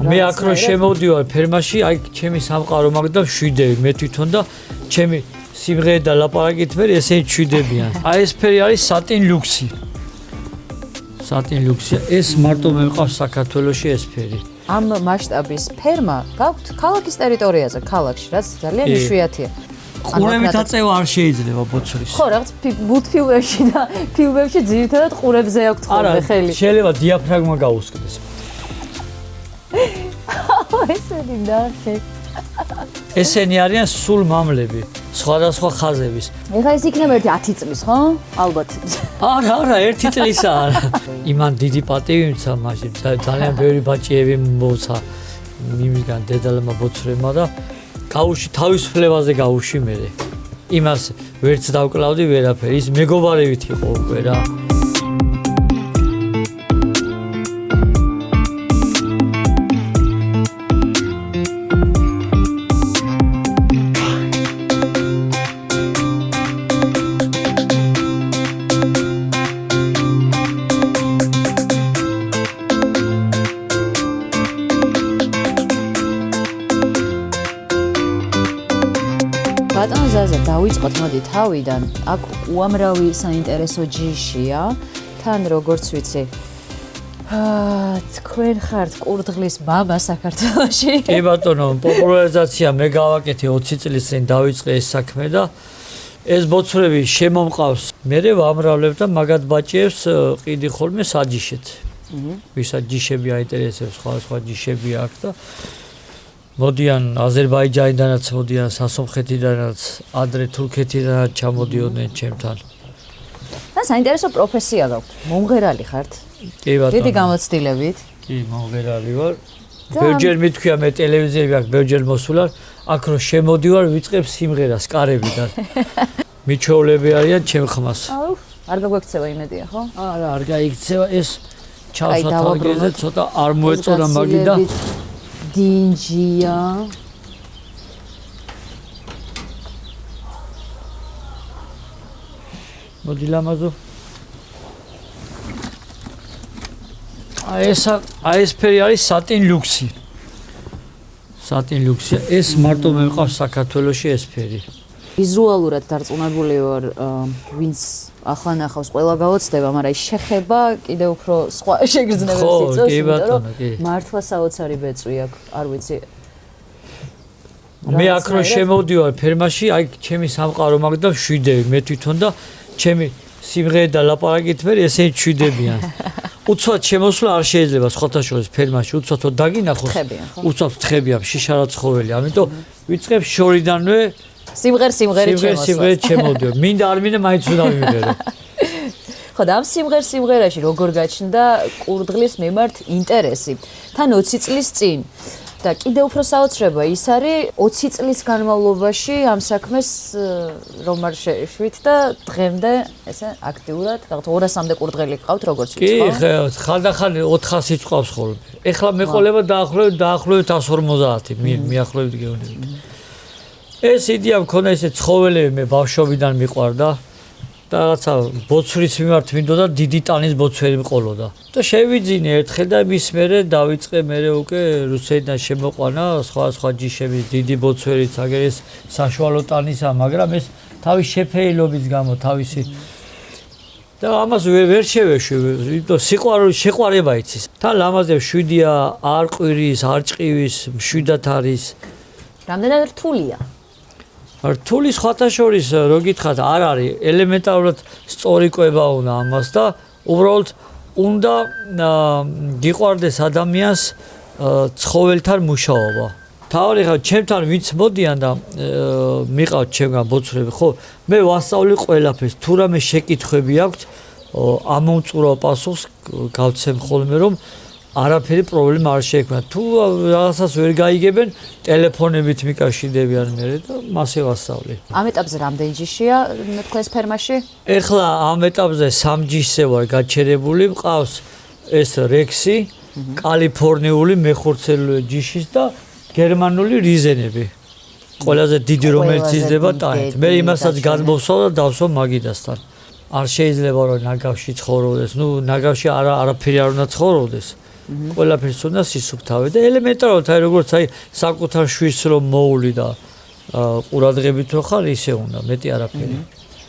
მე აქ რო შემოვდივარ ფერმაში, აი ჩემი სამყარო მაგდა მშვიდები, მე თვითონ და ჩემი სიმღერა და ლაპარაკით მე ესენი მშვიდებიან. აი ეს ფერი არის სატინ ლუქსი. სატინ ლუქსი. ეს მარტო მე მყავს საქართველოში ეს ფერი. ამ მასშტაბის ფერმა გაქვთ ქალაქის ტერიტორიაზე, ქალაქში, რაც ძალიან იშვიათია. ყურებით აწევა არ შეიძლება ბოცრის. ხო, რაღაც მულტფილმებში და ფილმებში ძირითადად ყურებზე აქვთ ხოლმე ხელი. შეიძლება დიაფრაგმა გაუსკდეს. ესენი ნახე. ესენი არიან სულ მამლები, სხვადასხვა ხაზების. ეხლა ეს იქნება ერთი 10 წლის, ხო? ალბათ. არა, 1 წლისა არა. იმან დიდი პატივი მცა მაშინ, ძალიან ბევრი ბაჭიები მოცა იმისგან დედალმა ბოცრებმა და გაუში თავისუფლებაზე გაუში მე. იმას ვერც დავკლავდი ვერაფერი, ის მეგობარივით იყო უკვე რა. ბატონო ზაზა, დავიწყოთ მოდი თავიდან. აქ უამრავი საინტერესო ჯიშია. თან როგორც ვიცი, თქვენ ხართ კურდღლის მამა საქართველოში. კი ბატონო, პოპულარიზაცია მე გავაკეთე 20 წლის წინ დავიწყე ეს საქმე და ეს ბოცრები შემომყავს. მე ვამრავლებ და მაგათ ბაჭიებს ყიდი ხოლმე საჯიშეთ. ვისაც ჯიშები აინტერესებს, სხვა ჯიშები აქვს და მოდიან აზერბაიჯანიდანაც, მოდიან სასომხეთიდანაც, ადრე თურქეთიდანაც ჩამოდიოდნენ ჩემთან. და საინტერესო პროფესია გაქვთ. მომღერალი ხართ? კი ბატონო. დიდი გამოცდილებით. კი, მომღერალი ვარ. ბევრჯერ მithქვია მე ტელევიზიები აქვს, ბევრჯერ მოსულარ, აქ რო შემოდივარ, ვიწყებ სიმღერას კარებიდან. მიჩვეულები არიან ჩემ ხმას. აუ, არ გაგვექცევა იმედია, ხო? არა, არ გაიქცევა ეს ჩავსათვალგეზე, ცოტა არ მოეწონა მაგი და დინჯია. მოდი ლამაზო. აი ეს ფერი არის სატინ ლუქსი. სატინ ლუქსი. ეს მარტო მე მყავს საქართველოში ეს ფერი. ვიზუალურად დარწმუნებული ვარ, ვინც ახლა ნახავს, ყველა გაოცდება, მაგრამ შეხება კიდევ უფრო სხვა შეგრძნებებს იწვევს, იმიტომ რომ მართლა საოცარი ბეწვი აქვს, არ ვიცი. მე აქ რო შემოვდივარ ფერმაში, აი ჩემი სამყარო მაგდა მშვიდები, მე თვითონ და ჩემი სიმღერა და ლაპარაკით მე ესენი მშვიდებიან. უცბად შემოსვლა არ შეიძლება სხვათა შორის ფერმაში, უცბად დაგინახოს. უცბად თხებია, შიშარა ცხოველი, ამიტომ ვიწყებ შორიდანვე სიმღერით შემოვდივარ. მინდა არ მინდა მაინც უნდა ვიმღერო. ხო და ამ სიმღერაში როგორ გაჩნდა კურდღლის მიმართ ინტერესი? თან 20 წლის წინ და კიდევ უფრო საოცრება ის არის 20 წლის განმავლობაში ამ საქმეს რომ არ შეშვით და დღემდე ესე აქტიურად რაღაც 200-მდე კურდღელი გყავთ როგორც ვიცი ხო? კი, ხანდახან 400-იც ყავს ხოლმე. ეხლა მეყოლება დაახლოებით 150 მიახლოებით გეუბნებით. ეს იდეა მქონდა ესე ცხოველები მე ბავშვობიდან მიყვარდა და რაღაცა ბოცვრის მიმართ მინდოდა დიდი ტანის ბოცვერი მყოლოდა და შევიძინე ერთხელ და მის მერე დავიწყე მერე უკვე რუსეთიდან შემოყვანა სხვა ჯიშების დიდი ბოცვერიც აგერ ეს საშუალო ტანისა, მაგრამ ეს თავის შეფერილობის გამო თავისი და ამას ვერ შევეშვი, იმიტომ შეყვარება იცის. თან ლამაზებს შვიდია, არ ყვირის, არ ჭყივის, მშვიდად არის. რამდენად რთულია? რთული სხვათა შორის რო გითხრათ არ არის, ელემენტარულად სწორი კვება უნდა ამას და უბრალოდ უნდა გიყვარდეს ადამიანს ცხოველთან მუშაობა. თავი ხა ჩემთან ვინც მოდიან და მიყავთ ჩემგან ბოცრები, ხო, მე ვასწავლი ყველაფერს, თუ რამე შეკითხვები აქვთ, ამომწურავ პასუხს გავცემ ხოლმე რომ არაფერი პრობლემა არ შეექმნა. თუ რაღაცას ვერ გაიგებენ, ტელეფონებით მიკავშირდებიან მე და მასე ვასწავლი. ამ ეტაპზე რამდენი ჯიშია თქვენს ფერმაში? ეხლა ამ ეტაპზე 3 ჯიშზე ვარ გაჩერებული, მყავს ეს რექსი, კალიფორნიული მეხორცელული ჯიშის და გერმანული რიზენები. ყველაზე დიდი რომელიც იზრდება ტანით. მე იმასაც გადმოვსვავ და დავსვამ მაგიდასთან. არ შეიძლება რომ ნაგავში ცხოვრობდეს. ნუ ნაგავში არაფერი არ უნდა ცხოვრობდეს. ყველაფერს უნდა სისუფთავე და ელემენტარულად აი როგორც აი საკუთარ შვილს რომ მოული და ყურადღებით რო ხარ ისე უნდა მეტი არაფერი.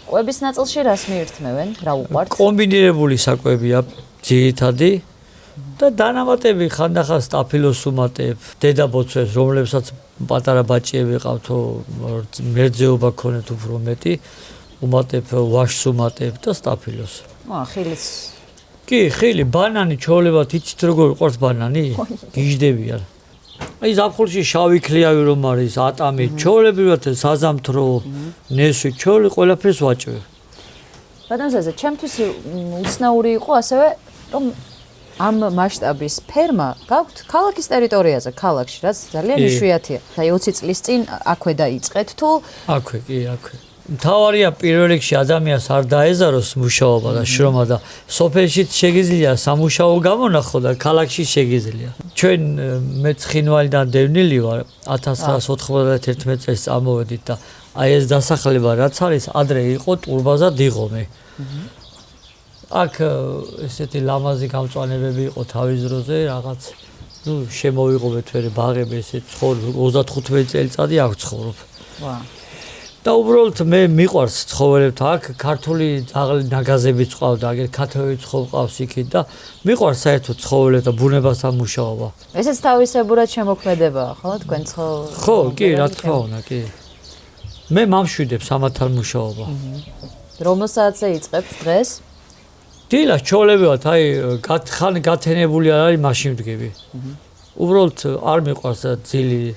კვების ნაწილში რას მიირთმევენ? რა უყვართ? კომბინირებული საკვებია ძირითადი და დანამატები ხანდახან სტაფილოს უმატებ, დედაბოცვებს, რომლებსაც პატარა ბაჭიები ყავთო, მერძეობა ქონეთ უფრო მეტი, უმატებ ვაშს უმატებ და სტაფილოს. ხილიც. კი, ხილი, ბანანი ჩაოლებათ, იცით როგორ ყავს ბანანი? გიждდებიან. აი ზაფხულში შავი ქლიავი რომ არის, ატამი, ჩაოლებრივად საზამთრო, ნესვი, ჩაოლი ყველაფერს ვაჭვევ. ბატონო, ჩემთვის უცნაური იყო ასევე რომ ამ მასშტაბის ფერმა გაქვთ ქალაქის ტერიტორიაზე, ქალაქში, რაც ძალიან იშვიათია. აი 20 წლის წინ აქვე დაიწყეთ თუ აქვე, კი, აქვე. მთავარია პირველ რიგში ადამიანს არ დაეზაროს მუშაობა და შრომა და სოფელშიც შეგიძლია სამუშაო გამონახო და ქალაქში შეგიძლია. ჩვენ მე ცხინვალიდან დევნილი ვარ 1991 წელს წამოვედით და აი ეს დასახლება რაც არის ადრე იყო ტურბაზა დიღომე. აქ ესეთი ლამაზი გამწვანებები იყო თავის დროზე რაღაც შემოვიღობეთ ვერე ბაღები ესე ცხოვრობ 35 წელიწადი აქ ცხოვრობ. და უბრალოდ მე მიყვარს ცხოველებთ აქ ქართული ძაღლი ნაგაზებიც ყავდა აგერ ქათმებიც ყავს იქით და მიყვარს საერთოდ ცხოველებთა ბუნებასთან მუშაობა. ესეც თავისებურად შემოქმედებაა ხო თქვენ ხო კი რა თქმა უნდა კი მე მამშვიდებს ამათთან მუშაობა. რომელ საათზე იწყებთ დღეს? დილას ჩოლებივად აი ხან გათენებული არ არის მაშინ ვდგები. უბრალოდ არ მიყვარს ძილი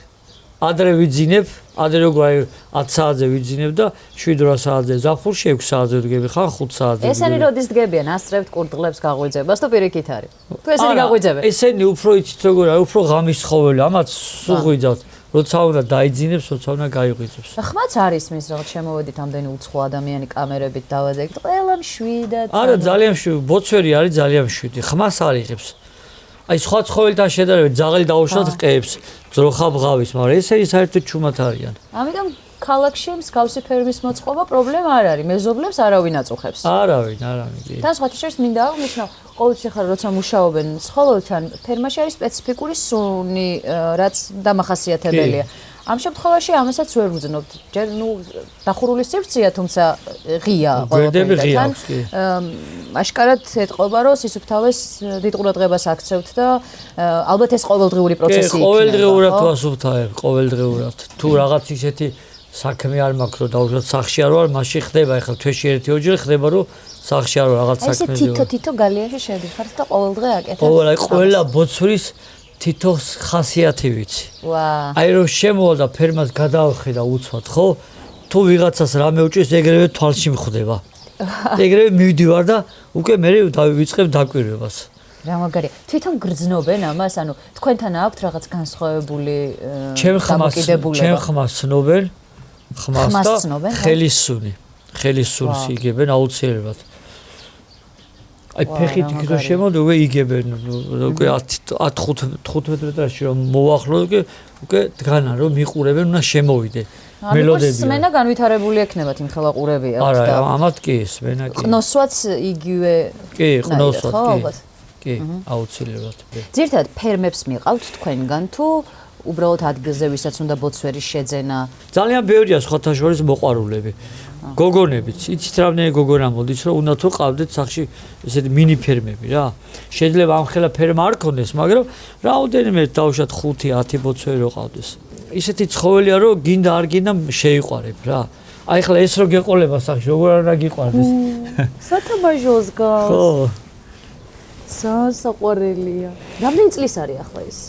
ადრე ვიძინებ, ადრე როგორ აი 10 საათზე ვიძინებ და 7 საათზე ზაფხულში 6 საათზე ვდგები, ხან 5 საათზე. ესენი როდის დგებიან? ასწრებთ კურდღლებს გაღვიძებას თუ პირიქით არის? თუ ესენი გაღვიძებენ? ესენი უფრო იცით როგორ არის, უფრო ღამის ცხოველი, ამათ სულ ღვიძავთ. როცა უნდა დაიძინებს, როცა უნდა გაიღვიძებს. ხმაც არის მის რაღაც შემოვედით ამდენი უცხო ადამიანი კამერებით დავადეგთ. ყველა მშვიდად. არა, ძალიან მშვიდი, ბოცვერი არის ძალიან მშვიდი. ხმას არ იღებს. აი სხვა ცხოველთან შედარებით ძაღლი დაუშვათ ყეებს, ძროხა ბღავის, მაგრამ ესენი საერთოდ ჩუმად არიან. ამიტომ ქალაქში მსგავსი ფერმის მოწყობა პრობლემა არ არის, მეზობლებს არავინ აწუხებს. არავინ. და სხვათა შორის მინდა აღნიშნო, ყოველთვის ახლა როცა მუშაობენ ცხოველთან, ფერმაში არის სპეციფიკური სუნი, რაც დამახასიათებელია. ამ შემთხვევაში ამასაც ვერ ვგრძნობთ. ჯერ დახურული სივრცეა, თუმცა ღია ყველაფერი ღია. აშკარად ეთყობა, რომ სისუფთავეს დიდ ყურადღებას აქცევთ და ალბათ ეს ყოველდღიური პროცესი იქნება. ყოველდღიურად ვასუფთავებ, ყოველდღიურად. თუ რაღაც ისეთი საქმე არ მაქვს, რომ დაუშვათ სახში არ ვარ, მაშინ ხდება, ეხლა თვეში 1-2 ხდება, რომ სახში არ ვარ რაღაც საქმეზე. აი ეს თითო გალიაში შედიხართ და ყოველდღე აკეთებთ. ყველა ბოცვრის თითო ხასიათი ვიცი. აი რომ შემოვა და ფერმას გადავხედა უცბად, ხო? თუ ვიღაცას რამე უჭირს, ეგრევე თვალში მხვდება. ეგრევე მივდივარ და უკვე მე დავიწყებ დაკვირვებას. რა მაგარია. თვითონ გრძნობენ ამას, ანუ თქვენთან აქვთ რაღაც განსხვავებული დამოკიდებულება. ჩემ ხმას ცნობენ, ხმას და ხელისსუნი. ხელისსუნს იგებენ აუცილებლად. აი ფეხით იქ რომ შემოვიდე, უკვე იგებენ, უკვე 10-15 მეტრში რომ მოვახლო, უკვე დგანა რომ მიყურებენ, უნდა შემოვიდე. მელოდები. სმენა განვითარებული ექნებათ იმ ხელაყურები აქვს და. არა, ამათ კი სმენა კი. ყნოსვაც იგივე. კი, ყნოსვაც კი. კი, აუცილებლად. ძირთად ფერმებს მიყავთ თქვენგან თუ უბრალოდ ადგილზე ვისაც უნდა ბოცვერის შეძენა? ძალიან ბევრია სხვათა შორის მოყვარულები. გოგონებიც, იცით რამდენი გოგონა მოდის, რომ უნდა თუ ყავდეთ სახში ესეთი მინი ფერმები რა. შეიძლება ამ ხელა ფერმა არ ქონდეს, მაგრამ რაოდენიმე დავუშვათ 5-10 ბოცვერი რო ყავდეს. ისეთი ცხოველია, რომ გინდა არ გინდა შეიყვარებ რა. აი ხლა ეს რო გეყოლება სახში, როგორ არ გიყვარდეს. სათამაშოს გავს. ხო. ძალიან საყვარელია. რამდენი წლის არის ახლა ის?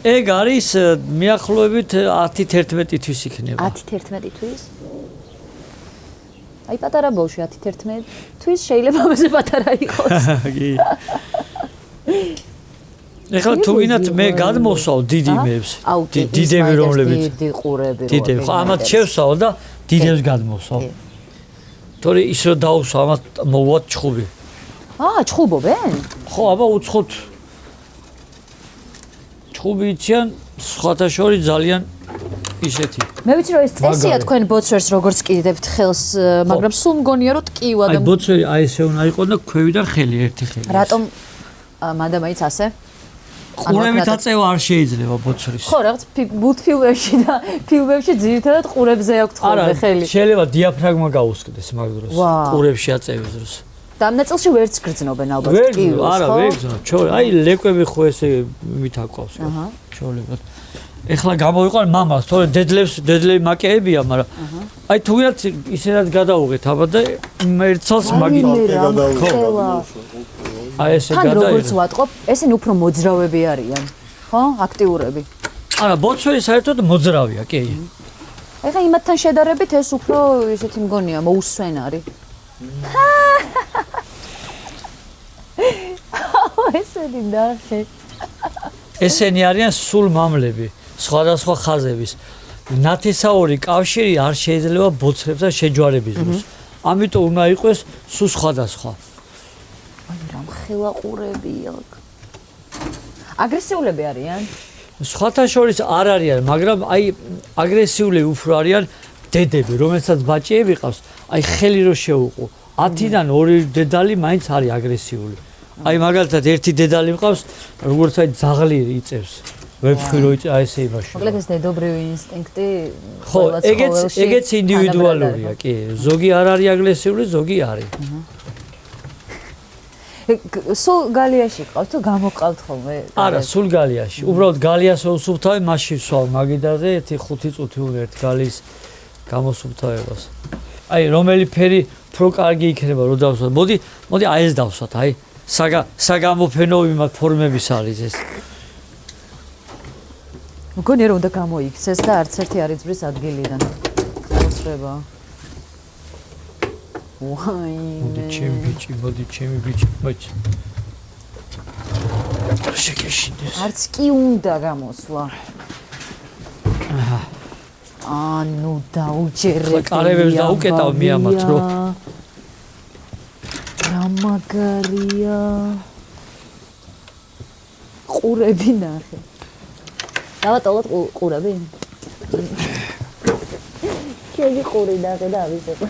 ეგ არის მიახლოებით 10-11 თვის იქნება. 10-11 თვის? აი პატარა ბავშვი 10-11 თვის შეიძლება ამაზე პატარა იყოს. კი. ეხლა თუ გინდათ მე გადმოსვავ დიდიმებს. დიდები რომლებიც. დიდი ყურები რო. დიდები. ხო, ამათ შევსავ და დიდებს გადმოსვავ. თორე ის რო დაუსვა, ამათ მოვუათ ჩხუბი. ჩხუბობენ? ხო, აბა უცხოთ. ჩხუბი იციან, სხვათა შორის ძალიან ისეთი. მე ვიცი რომ ეს წესია თქვენ ბოცვერს როგორც კიდებთ ხელს, მაგრამ სულ მგონია რომ ტკივა და აი ბოცვერი აი ესე უნდა იყოს და ქვევიდან ხელი ერთი ხელი. რატომ მანდ მაინც ასე? ყურებით აწევა არ შეიძლება ბოცვრის. ხო, რაღაც მულტფილმებში და ფილმებში ძირითადად ყურებზე აქვს ხოლმე ხელი. შეიძლება დიაფრაგმა გაუსკდეს მაგ დროს. ყურებში აწევის დროს. და ამ ნაწილში ვერც გრძნობენ ალბათ კიბოს, არა, ვერ გრძნობ. აი ლეკვები ხო ესე მით აკვავს. ჩოლებად. ეხლა გამოვიყვან მამას, თორე დედლები მაკეებია, მაგრამ აი თუ ვიღაც ისედაც გადაუღეთ აბა და ერთსალს აი ესე თან როგორც ვატყობ, ესენი უფრო მოძრავები არიან, ხო? აქტიურები. არა, ბოცვერი საერთოდ მოძრავია, კი. ეხლა იმათთან შედარებით ეს უფრო ისეთი მგონია, მოუსვენარი. ესენი ნახე. ესენი არიან სულ მამლები, სხვადასხვა ხაზების. ნათესაური კავშირი არ შეიძლება ბოცრებთან შეჯვარების დროს. ამიტომ უნდა იყოს სულ სხვადასხვა. აი რამ ხელა ყურებია. აგრესიულები არიან? სხვათა შორის არ არიან, მაგრამ აი აგრესიულები უფრო არიან დედები, რომელსაც ბაჭიები ყავს, აი ხელი რო შეუყო. 10-დან 2 დედალი მაინც არის აგრესიული. აი მაგალითად ერთი დედალი მყავს, როგორც აი ძაღლი იწევს. ვეფხვი რო იწევს, აი ესე იმაში. მოკლედ ეს დედობრივი ინსტინქტი ხო, ეგეც ინდივიდუალურია, კი. ზოგი არ არის აგრესიული, ზოგი არის. სულ გალიაში ყავთ თუ გამოყავთ ხოლმე? არა, სულ გალიაში. უბრალოდ გალიას უსუფთავი მაშინ სვავ მაგიდაზე 1-5 წუთი უნდა ერთ გალიის გამოსუფთავებას. აი რომელი ფერი უფრო კარგი იქნება რო დავსვათ. მოდი აი ეს დავსვათ, აი საგამოფენო იმათ ფორმების არის ეს. მგონია რომ უნდა გამოიქცეს და არც ერთი არ იწვრის ადგილიდან. მოსრება. მოდი ჩემი ბიჭი, მოიცა. შეგეშინდეს. არც კი უნდა გამოსვლა. ანუ დაუჯერებ. კარებებს დაუკეტავ მიამათ რო. რა მაგარია. ყურები ნახე. დავატოვოთ ყურები. ჩემი ყური ნახე და ავიზებ.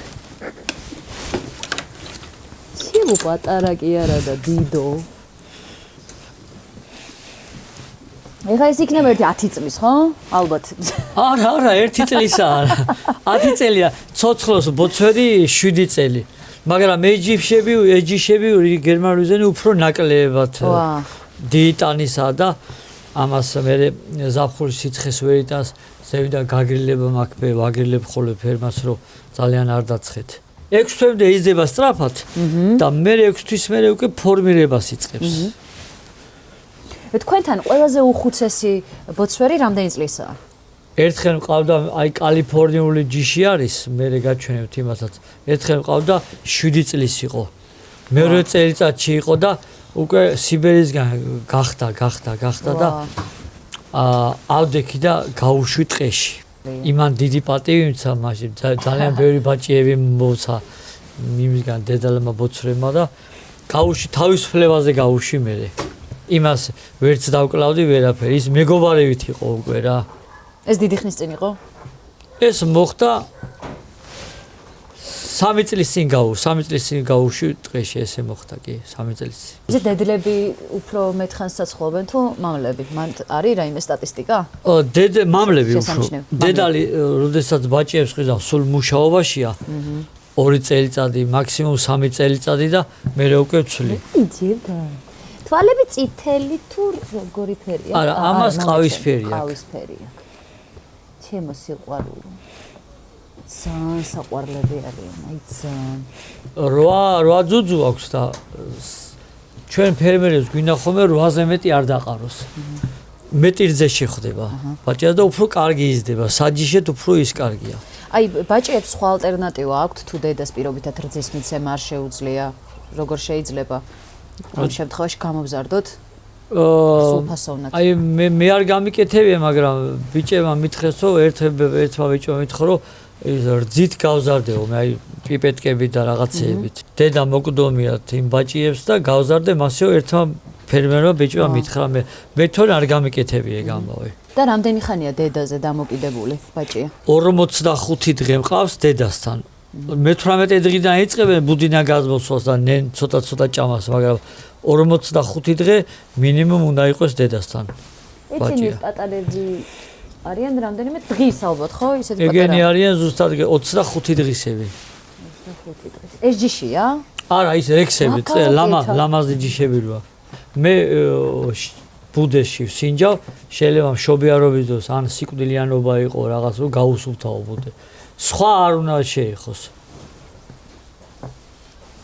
ჩემო პატარა კი არა და დიდო. ეხლა ეს იქნება 10 წლის, ხო? ალბათ. არა, 1 წლისა არა. 10 წელია, ცოცხლოს ბოცვერი 7 წელი. მაგრამ ეჯიშები გერმანულიზენი უფრო ნაკლებად დიიტანისა და ამას მე ზაფხულის სიცხეს ვერ იტანს, ზევიდან გაგრილება მაქვს, ვაგრილებ ხოლმე ფერმას, რომ ძალიან არ დაცხეთ. 6 თვემდე იზრდება სწრაფად და მე 6 თვის მერე უკვე ფორმირებას იწყებს. თქვენთან ყველაზე უხუცესი ბოცვერი რამდენი წლისაა? ერთხელ მყავდა აი კალიფორნიული ჯიში არის, მე გაჩვენებთ იმასაც. ერთხელ მყავდა 7 წლის იყო. მეორე წელიწადში იყო და უკვე სიბერისგან გახდა და ავდექი და გაუშვი ტყეში. იმან დიდი პატივი მცა მაშინ ძალიან ბევრი ბაჭიები მოცა იმისგან დედალმა ბოცრებმა და გაუშვი თავის ფლევაზე გაუშვი მე. იმას ვერც დავკლავდი ვერაფერი, ის მეგობარებით იყო უკვე რა. ეს დიდი ხნის წინ იყო? ეს მოხდა 3 წლის წინ გაუშვი ტყეში ესე მოხდა კი 3 წლის წინ. ეს დედლები უფრო მეტხანს საცხობენ თუ მამლები? მან არის რაიმე სტატისტიკა? მამლები უფრო. დედალი როდესაც ბაჭიებს ყიდავს სულ მუშაობაშია. 2 წელიწადი, მაქსიმუმ 3 წელიწადი და მე უკვე ვცვლი. იძება. თვალები წითელი თუ როგორი ფერია? არა, ამას ყავისფერია. ყავისფერია. ჩემო სიყვარულო. ძალიან საყვარლები არიან, აი ძალიან. 8 ძუძუ აქვს და ჩვენ ფერმერებს გვინდა ხოლმე 8-ზე მეტი არ დაყაროს. მეტი რძე შეხვდება. ბაჭია და უფრო კარგი იზრდება, საჯიშეთ უფრო ის კარგია. აი ბაჭიებს სხვა ალტერნატივა აქვთ თუ დედას პირობითად რძის მიცემა არ შეუძლია, როგორ შეიძლება? ამ შემთხვევაში გამოვზარდოთ სულფასოვნად. აი მე არ გამიკეთებია, მაგრამ ბიჭებმა მითხეს, რომ ერთმა ბიჭმა მითხო, რომ რძით გავზარდეო, მე აი პიპეტკებით და რაღაცეებით. დედა მოკდომიათ იმ ბაჭიებს და გავზარდე მასეო ერთმა ფერმერმა ბიჭმა მითხრა, მე თორე არ გამიკეთებია ეგ ამბავი. და რამდენი ხანია დედაზე დამოკიდებული ბაჭია? 45 დღე მყავს დედასთან. მე-18 დღიდან იწყებენ ბუდინა გაზმოსვას და ნენ ცოტა ჭამას, მაგრამ 45 დღე მინიმუმ უნდა იყოს დედასთან. ეცინი პატარები არიან რამდენიმე დღის ალბათ, ხო? ისეთ პატარა. ეგენი არიან ზუსტად 25 დღისები. 25 დღის. ეს ჯიშია? არა, ის რექსები, ლამაზი ჯიშები როა. მე ბუდეში სინჯავ, შეიძლება მშობიარობის დროს ან სიკვდილიანობა იყო რაღაც რომ გაუსუფთავო ბუდე. სხვა არ უნდა შეეხოს.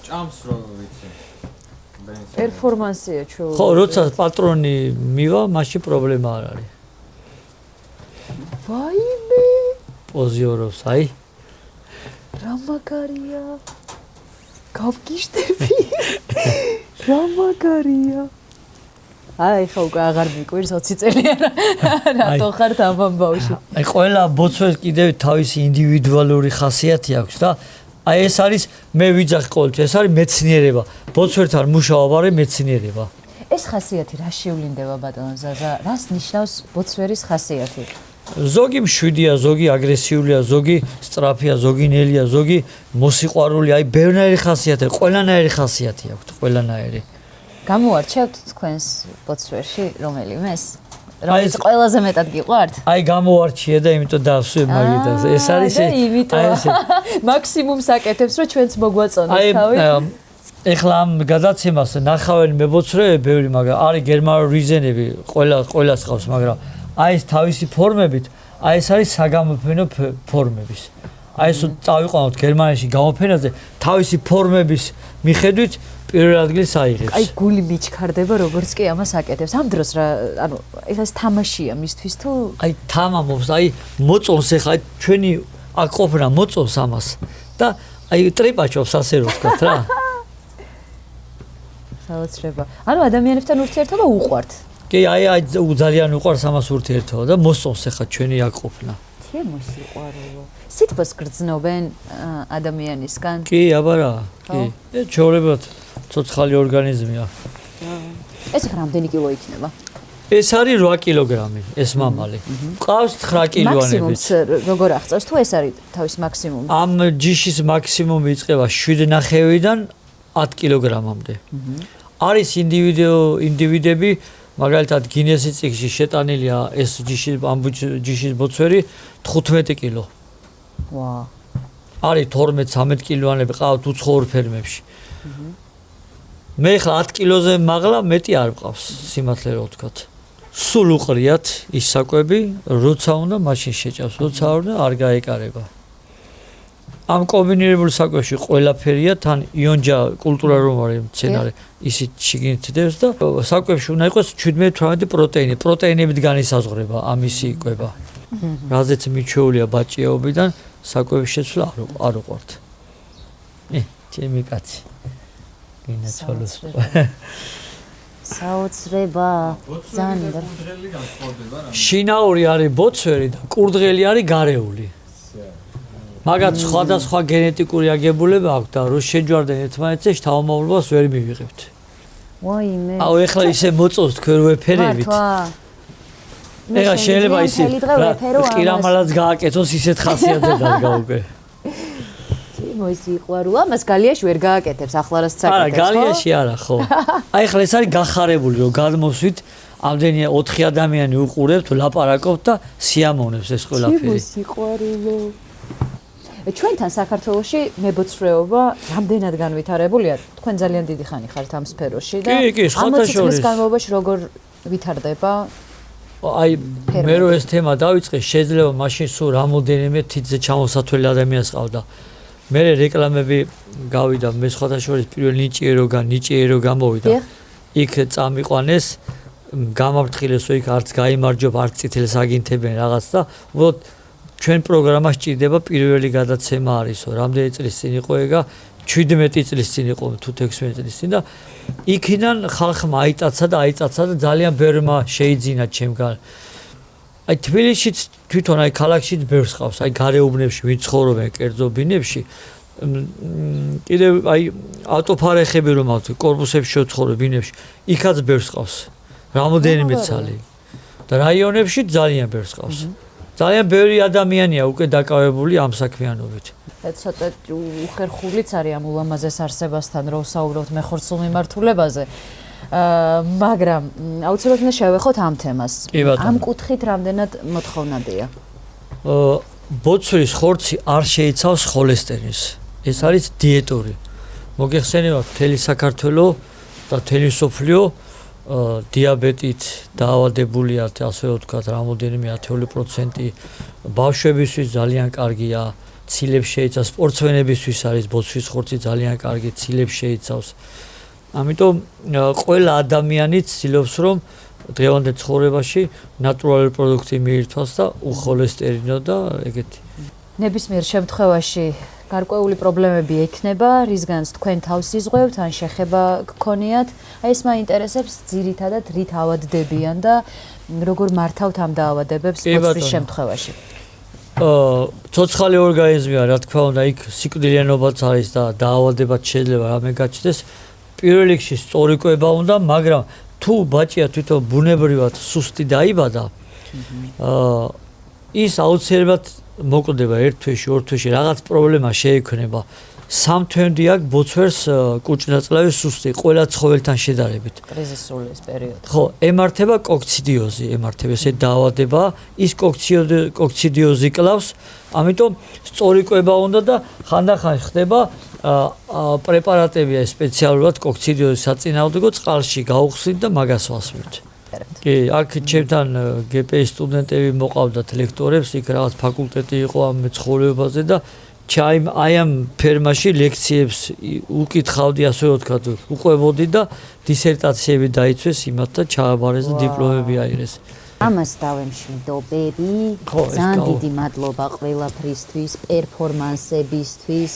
ჭამს რო ვიცი. პერფორმანსია ჩო. ხო, როცა პატრონი მივა, მაშინ პრობლემა არ არის. ვაიმე. პოზიორობს, აი. რა მაგარია. გავგიშდები. რა მაგარია. აი ხო უკვე აღარ მიკვირს 20 წელი რატო ხართ ამ ამბავში. აი ყველა ბოცვეს კიდევ თავისი ინდივიდუალური ხასიათი აქვს და აი ეს არის მე ვიძახი ყოველთვის, ეს არის მეცნიერება. ბოცვერთან მუშაობა არის მეცნიერება. ეს ხასიათი რა შევლინდება ბატონო ზაზა? რას ნიშნავს ბოცვერის ხასიათი? ზოგი მშვიდია, ზოგი აგრესიულია, ზოგი სწრაფია, ზოგი ნელია, ზოგი მოსიყვარული, აი ბევრნაირი ხასიათი, ყველანაირი ხასიათი აქვს, ყველანაირი. გამოარჩევთ თქვენს ბოცვერში რომელიმეს? რომელიც ყველაზე მეტად გიყვართ? აი გამოარჩია და იმიტომ დავსვე მაგიტას. ეს არის ეს მაქსიმუმს აკეთებს რომ ჩვენც მოგვაწონოს თავი. ეხლა ამ გადაცემას ნახავენ მებოცრეები ბევრი, მაგრამ არის გერმანული რიზენები, ყველას ყავს, მაგრამ აი ეს თავისი ფორმებით, აი ეს არის საგამოფენო ფორმების. აი ეს წავიყვანოთ გერმანიაში გამოფენაზე, თავისი ფორმების მიხედვით პირველ ადგილს აიღებს. აი გული მიჩქარდება როგორც კი ამას აკეთებს. ამ დროს რა, ანუ ეს თამაშია მისთვის თუ აი თამამობს, აი მოწონს ეხლა ჩვენი აქ ყოფნა მოწონს ამას და აი ტრიპაჩობს ასე რომ ვთქვათ რა. საოცრება. ანუ ადამიანებთან ურთიერთობა უყვართ. კი, აი ძალიან უყვარს ამას ურთიერთობა და მოსწონს ეხლა ჩვენი აქ ყოფნა. თე მოსიყვარულო. სითბოს გრძნობენ ადამიანისგან? კი, აბა რა. კი. ჩვეულებრივად ცოცხალი ორგანიზმია. ეს რამდენი კილო იქნება? ეს არის 8 კილოგრამი, ეს მამალი. ყავს 9 კილოანებით. მაქსიმუმს როგორ აღწევს თუ ეს არის თავის მაქსიმუმი? ამ ჯიშის მაქსიმუმი იწყება 7,5-დან 10 კილოგრამამდე. არის ინდივიდები, მაგალითად გინესის წიგნში შეტანილია ეს ჯიშის ბოცვერი 15 კილო. ვა. არის 12-13 კილოანები ყავთ უცხოურ ფერმებში. მე ხა 10 კილოზე მაღლა მეტი არ მყავს, სიმართლე რო ვთქვათ. სულ უყრიათ ის საკვები, როცა უნდა მაშინ შეჭავს, როცა არ უნდა არ გაეკარება. ამ კომბინირებულ საკვებში ყველაფერია, თან იონჯა კულტურა რომ არის მცენარე, ისიც შიგნითდებს და საკვებში უნდა იყოს 17-18 პროტეინი. პროტეინებით განისაზღვრება ამისი კვება. რაზეც მიჩვეულია ბაჭიაობიდან საკვების შეცვლა არ უყვართ. ჩემი კაცი. გინაცვალოს. საოცრება. ზანდარ. შინაური არის ბოცვერი და კურდღელი არის გარეული. მაგათ სხვადასხვა გენეტიკური აგებულება აქვს და რო შეჯვარდნენ ერთმანეთზე, შთამომავლობას ვერ მივიღებთ. ვაიმე. აუ ეხლა ისე მოწონს თქვენ რო ეფერებით. ეხლა შეიძლება ისე ყირამალაც გააკეთოს ისეთ ხასიათზე დაგაუგე. მოსიყვარულო, ამას გალიაში ვერ გააკეთებს, ახლა რაც საკეთებს, ხო? არა, გალიაში არა, ხო. აი ახლა ეს არის გახარებული, რომ გადმოსვით ამდენი 4 ადამიანი უყურებთ, ლაპარაკობთ და სიამოვნებს ეს ყველაფერი. მოსიყვარულო. ჩვენთან საქართველოში მებოცრეობა რამდენად განვითარებულია? თქვენ ძალიან დიდი ხანი ხართ ამ სფეროში და ამ წლის განმავლობაში როგორ ვითარდება? აი მე რო ეს თემა დავიწყე, შეიძლება მაშინ სულ რამოდენიმე თითზე ჩამოსათვლელი ადამიანს ყავდა. მე რეკლამები გავიდა, მე სხვათა შორის პირველ ნიჭიერო გამოვიდა. იქ წამიყვანეს, გამაფრთხილეს, რომ იქ არც გაიმარჯვებ, არც წითელს აგინთებენ რაღაც და უბრალოდ ჩვენ პროგრამა სჭირდება პირველი გადაცემა არისო. რამდენი წლის წინ იყო ეგა? 17 წლის წინ იყო, თუ 16 წლის წინ და იქიდან ხალხმა აიტაცა და ძალიან ბევრმა შეიძინა ჩემგან. აი თბილისშიც თვითონ აი ქალაქშიც ბევრს ყავს, აი გარეუბნებში ვინ ცხოვრობენ კერძო ბინებში. კიდევ აი ავტოფარეხები რომ აქვთ, კორპუსებში ცხოვრობენ ბინებში, იქაც ბევრს ყავს. რამოდენიმე ცალი. და რაიონებში ძალიან ბევრს ყავს. ძალიან ბევრი ადამიანია უკვე დაკავებული ამ საქმიანობით. ცოტა უხერხულიც არის ამ ულამაზეს არსებასთან რომ საუბრობთ მეხორცულ მიმართულებაზე. მაგრამ აუცილებლად უნდა შევეხოთ ამ თემას. ამ კუთხით რამდენად მოთხოვნადია? ბოцვრის ხორცი არ შეიცავს ხოლესტერინს. ეს არის დიეტური. მოგეხსენებათ მთელი საქართველოს და მთელი სოფლიო დიაბეტით დაავადებულია, ასე ვთქვათ, რამოდენიმე 10% ბავშვებისთვის ძალიან კარგია, ცილებს შეიცავს, სპორტსმენებისთვის არის ბოцვრის ხორცი ძალიან კარგი, ცილებს შეიცავს. ამიტომ ყველა ადამიანი ცდილობს რომ დღევანდელ ცხოვრებაში ნატურალური პროდუქტი მიირთვას და უხოლესტერინო და ეგეთი. ნებისმიერ შემთხვევაში გარკვეული პრობლემები ექნება, რისგანაც თქვენ თავს იზღვევთ, ან შეხება გქონიათ. აი ეს მაინტერესებს ძირითადად რით ავადდებიან და როგორ მართავთ ამ დაავადებებს ბოцვრის შემთხვევაში. ცოცხალი ორგანიზმია, რა თქმა უნდა, იქ სიკვდილიანობაც არის და დაავადებაც შეიძლება რამე გაჩნდეს. პირველ რიგში სწორი კვება უნდა, მაგრამ თუ ბაჭია თვითონ ბუნებრივად სუსტი დაიბადა, ის აუცილებლად მოკვდება ერთ თვეში, ორ თვეში რაღაც პრობლემა შეექმნება. 3 თვემდე აქვს ბოцვერს კუჭნაწლავის სუსტი ყველა ცხოველთან შედარებით. კრიზისული ეს პერიოდი. ხო, ემართება კოქციდიოზი, ემართება ესე დაავადება, ის კოქციდიოზი კლავს, ამიტომ სწორი კვება უნდა და ხანდახან ხდება პრეპარატებია სპეციალურად კოქციდიოზის საწინააღმდეგო წყალში გაუხსნით და მაგას ვასმევთ. კი, აქ ჩემთან გპ-ის სტუდენტები მოყავდათ ლექტორებს, იქ რაღაც ფაკულტეტი იყო ამ მეცხოველეობაზე და აი ამ ფერმაში ლექციებს უკითხავდი, ასე ვთქვათ, უყვებოდი და დისერტაციები დაიცვეს იმათ და ჩააბარეს და დიპლომები აიღეს. ამას დავემშვიდობები. ძალიან დიდი მადლობა ყველაფრისთვის, პერფორმანსებისთვის.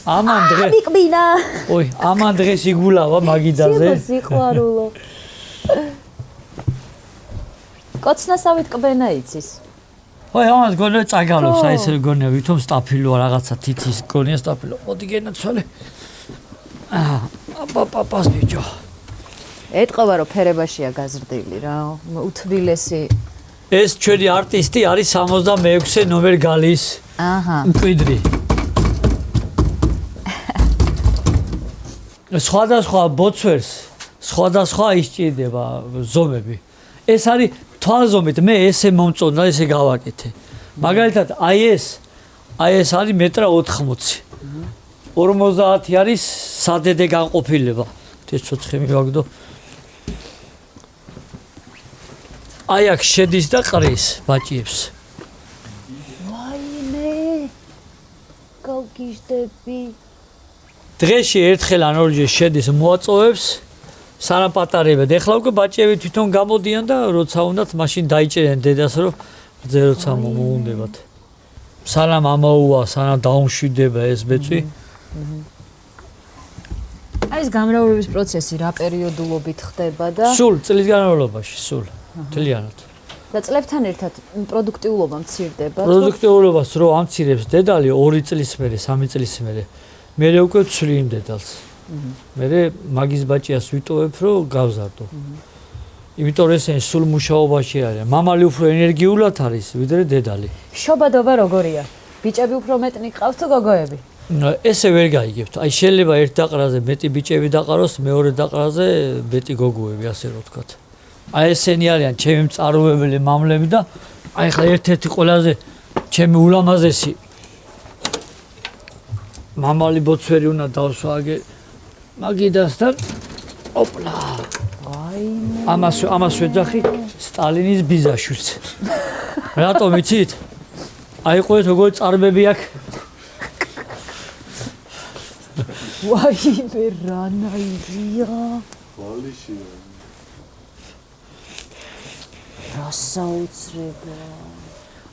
ამან დღეს მიკბინა. ой, ამან დღეს იგულავა მაგიდაზე. სიყვარულო. კოცნასავით კბენა იცის. ой, ამას გონია წაგალობს, აი ესე გონია, ვითომ სტაფილოა რაღაცა თითის გონია სტაფილო. მოდი გენაცვალე. პაპას ბიჭო. ეტყობა რომ ფერებაშია გაზრდილი რა, უთბილესი. ეს ჩვენი არტისტი არის 66 ნომერ გალის. მკვიდრი. სხვადასხვა ბოцვერს, სხვადასხვა ისჭირდება ზომები. ეს არის თვალზომით მე ესე მომწონდა, ესე გავაკეთე. მაგალითად, აი ეს არის 1.80 m. 50 არის სადედე განყოფილება. ეს ცოცხი მივაგდო. აი აქ შედის და ყრის ბაჭიებს. ვაიმე! გავგიჟდები. დღეში ერთხელ ან ორჯერ შედის მოაწოვებს. სანამ პატარებად. ეხლა უკვე ბაჭიები თვითონ გამოდიან და როცა უნდათ, მაშინ დაიჭერენ დედას, რომ ზე როცა მოუნდებათ. სანამ ამაუა, სანამ დაუმშვიდება ეს ბეწვი. აი ეს გამრავლების პროცესი რა პერიოდულობით ხდება და სულ წლის განმავლობაში, სულ. მთლიანად. და წლებთან ერთად პროდუქტიულობა მცირდება. პროდუქტიულობას რო ამცირებს დედალი 2 წლის მერე, 3 წლის მერე. მე უკვე ვცვლი იმ დედალს. მე მაგის ბაჭიას ვიტოვებ, რომ გავზარდო. იმიტომ რომ ესენი სულ მუშაობაში არის. მამალი უფრო ენერგიულად არის, ვიდრე დედალი. შობადობა როგორია? ბიჭები უფრო მეტნი ყავთ თუ გოგოები? ესე ვერ გაიგებთ. აი შეიძლება ერთ დაყრაზე მეტი ბიჭები დაყაროს, მეორე დაყრაზე მეტი გოგოები, ასე რომ ვთქვათ. აი ესენი არიან ჩემი მწარმოებელი მამლები და აი ხა ერთ-ერთი ყველაზე ჩემი ულამაზესი მამალი ბოцვერი უნდა დავსვაგე მაგიდასთან. ოპლა. აიმე. ამას ვეძახი სტალინის ბიზაშვილს. რატომ იცით? აი ყოლეთ როგორ წარბები აქვს. ვაიმე რანაირია. გალიშია. რასაუცრება.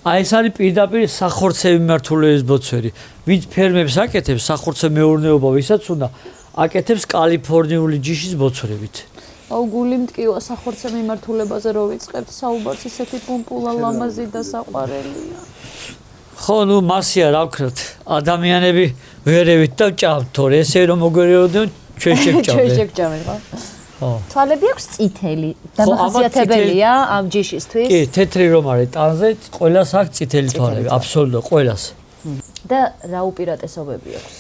აი ეს არის პირდაპირ სახორცევი მიმართულების ბოцვერი. ვინც ფერმებს აკეთებს სახორცე მეურნეობა, ვისაც უნდა აკეთებს კალიფორნიული ჯიშის ბოцვერებით. აუ გული მტკივა სახორცე მიმართულებაზე რო ვიწყებთ საუბარს, ისეთი პუმპულა ლამაზი და საყვარელია. ხო, ნუ მასია რა ვქნათ, ადამიანები ვერევით და ჭამთ, თორე ესე რომ მოგვერეოდნენ ჩვენ შეგჭამთ. ჩვენ შეგჭამთ, ხო? ხო. თვალები აქვს წითელი. დამახასიათებელია ამ ჯიშისთვის. კი, თეთრი რომ არის ტანზე, ყველას აქვს წითელი თვალები, აბსოლუტურად ყველას. და რა უპირატესობები აქვს?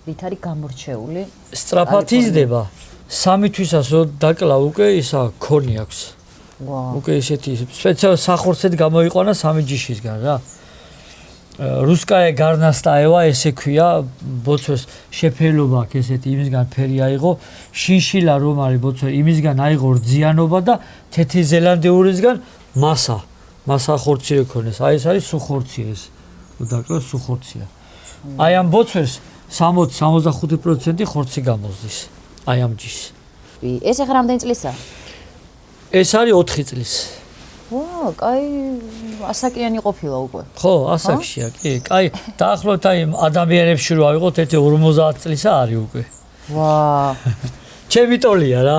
რით არის გამორჩეული? სწრაფად იზრდება. 3 თვისას რო დაკლა უკვე ისა ქონი აქვს. ვაუ. უკვე ესეთი სპეციალ სახორცეთ გამოიყვანა 3 ჯიშისგან რა. რუსკაე გარნასტაევა ესე ქვია, ბოცვეს შეფერილობა აქვს ესეთი, იმისგან ფერი აიღო, შინშილა რომ არის ბოცვე, იმისგან აიღო რძიანობა და თეთრი ზელანდიურისგან მასა. მასა ხორცი რქონეს. აი ეს არის სუხორცია ეს. დაკლა სუხორცია. აი ამ ბოცვეს 60-65% ხორცი გამოსდის. აი ამ ჯიშს. ეს ახლა რამდენი წლისაა? ეს არის 4 წლის. ვაუ, კაი ასაკიანი ყოფილა უკვე. ხო, ასაკშია, კი. კაი, დაახლოებით აი ადამიანებში რო ავიღოთ, ერთი 50 წლისა არის უკვე. ვაუ. ჩემი ტოლია რა.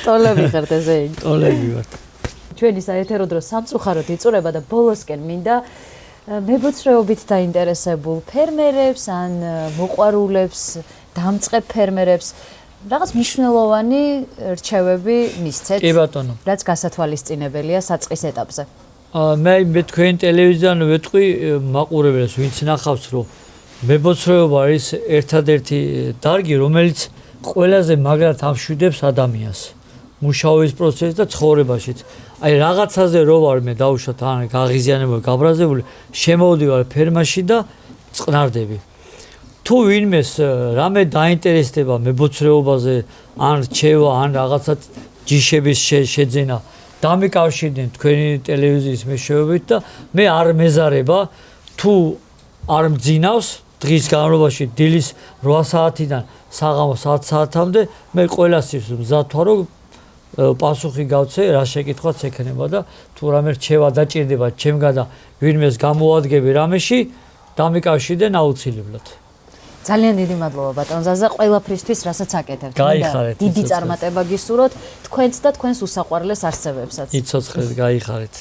ტოლები ხართ ესე იგი. ტოლები ვარ. ჩვენი საეთერო დრო სამწუხაროდ იწურება და ბოლოსკენ მინდა მებოცრეობით დაინტერესებულ ფერმერებს ან მოყვარულებს, დამწყებ ფერმერებს რაღაც მნიშვნელოვანი რჩევები მისცეთ. კი ბატონო. რაც გასათვალისწინებელია საწყის ეტაპზე. მე თქვენ ტელევიზიიდან ვეთყვი მაყურებელს, ვინც ნახავს, რომ მებოცრეობა არის ერთადერთი დარგი, რომელიც ყველაზე მაგრად ამშვიდებს ადამიანს. მუშაობის პროცესს და ცხოვრებაშიც. აი რაღაცაზე რო ვარ მე დაუშვათ ან გაღიზიანებული, გაბრაზებული, შემოვდივარ ფერმაში და წყნარდები. თუ ვინმეს რამე დაინტერესდება მებოცრეობაზე, ან რჩევა, ან რაღაცა ჯიშების შეძენა, დამიკავშირდნენ თქვენი ტელევიზიის მეშვეობით და მე არ მეზარება თუ არ მძინავს დღის განმავლობაში დილის 8 საათიდან საღამოს 10 საათამდე მე ყველასთვის მზად ვარ რომ პასუხი გავცე რა შეკითხვაც ექნება და თუ რამე რჩევა დაჭირდება ჩემგან და ვინმეს გამოადგები რამეში დამიკავშირდნენ აუცილებლად. ძალიან დიდი მადლობა ბატონ ზაზა ყველაფრისთვის რასაც აკეთებთ. გაიხარეთ. დიდი წარმატება გისურვოთ თქვენც და თქვენს უსაყვარლეს არსებებსაც. იცოცხლეთ, გაიხარეთ.